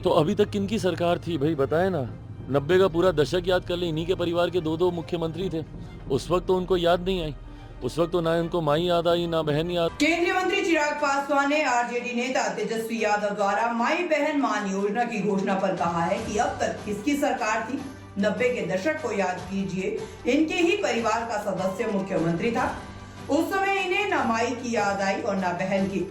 तो अभी तक किनकी सरकार थी भाई, बताए ना। 90 का पूरा दशक याद कर ले, इन्हीं के परिवार के दो मुख्यमंत्री थे। उस वक्त तो उनको याद नहीं आई, उस वक्त तो ना उनको माई याद आई ना बहन याद। केंद्रीय मंत्री चिराग पासवान ने आरजेडी नेता तेजस्वी यादव द्वारा माई बहन मान योजना की घोषणा पर कहा है कि अब तक किसकी सरकार थी। 90 के दशक को याद कीजिए, इनके ही परिवार का सदस्य मुख्यमंत्री था। उस समय इन्हें न माई की याद आई और न बहन की।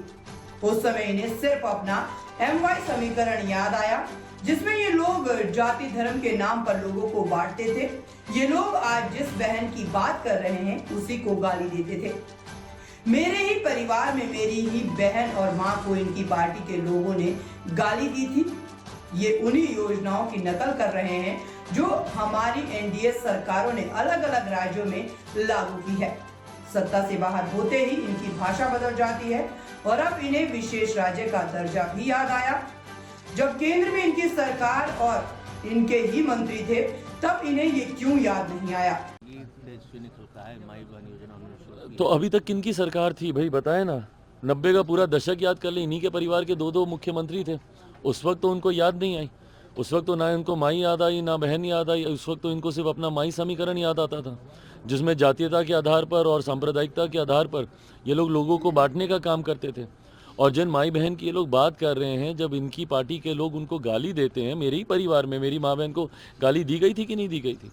उस समय इन्हें सिर्फ अपना MY समीकरण याद आया, जिसमें ये लोग जाति धर्म के नाम पर लोगों को बांटते थे। ये लोग आज जिस बहन की बात कर रहे हैं उसी को गाली देते थे। मेरे ही परिवार में मेरी ही बहन और मां को इनकी पार्टी के लोगों ने गाली दी थी। ये उन्हीं योजनाओं की नकल कर रहे हैं जो हमारी NDA सरकारों ने अलग अलग राज्यों में लागू की है। सत्ता से बाहर होते ही इनकी भाषा बदल जाती है और अब इन्हें विशेष राज्य का दर्जा भी याद आया। जब केंद्र में इनकी सरकार और इनके ही मंत्री थे, तब इन्हें ये क्यों याद नहीं आया। तो अभी तक किनकी सरकार थी भाई, बताए ना। 90 का पूरा दशक याद कर ले, इन्हीं के परिवार के दो मुख्यमंत्री थे। उस वक्त तो उनको याद नहीं आई, उस वक्त तो ना उनको माई याद आई ना बहन याद आई। उस वक्त तो इनको सिर्फ अपना माई समीकरण याद आता था, जिसमें जातीयता के आधार पर और सांप्रदायिकता के आधार पर ये लोग लोगों को बांटने का काम करते थे। और जिन माई बहन की ये लोग बात कर रहे हैं, जब इनकी पार्टी के लोग उनको गाली देते हैं, मेरे ही परिवार में मेरी माँ बहन को गाली दी गई थी कि नहीं दी गई थी,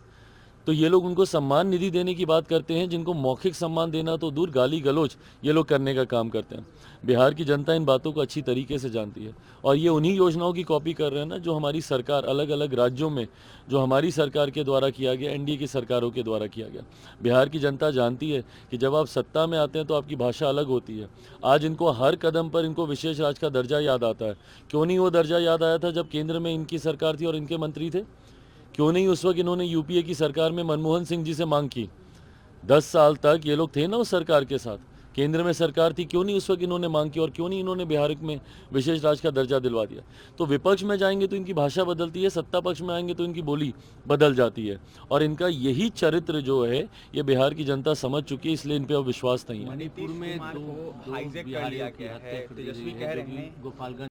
तो ये लोग उनको सम्मान निधि देने की बात करते हैं, जिनको मौखिक सम्मान देना तो दूर, गाली गलौज ये लोग करने का काम करते हैं। बिहार की जनता इन बातों को अच्छी तरीके से जानती है और ये उन्हीं योजनाओं की कॉपी कर रहे हैं ना, जो हमारी सरकार अलग अलग राज्यों में, जो हमारी सरकार के द्वारा किया गया, NDA की सरकारों के द्वारा किया गया। बिहार की जनता जानती है कि जब आप सत्ता में आते हैं तो आपकी भाषा अलग होती है। आज इनको हर कदम पर इनको विशेष राज्य का दर्जा याद आता है। क्यों नहीं वो दर्जा याद आया था जब केंद्र में इनकी सरकार थी और इनके मंत्री थे? क्यों नहीं उस वक्त इन्होंने UPA की सरकार में मनमोहन सिंह जी से मांग की? 10 साल तक ये लोग थे ना उस सरकार के साथ, केंद्र में सरकार थी, क्यों नहीं उस वक्त इन्होंने मांग की और क्यों नहीं इन्होंने बिहार में विशेष राज्य का दर्जा दिलवा दिया? तो विपक्ष में जाएंगे तो इनकी भाषा बदलती है, सत्ता पक्ष में आएंगे तो इनकी बोली बदल जाती है। और इनका यही चरित्र जो है ये बिहार की जनता समझ चुकी है, इसलिए इन पर अब विश्वास नहीं है। मणिपुर में दो हाईजैक कर लिया गया है, तेजस्वी कह रहे हैं गोपालगंज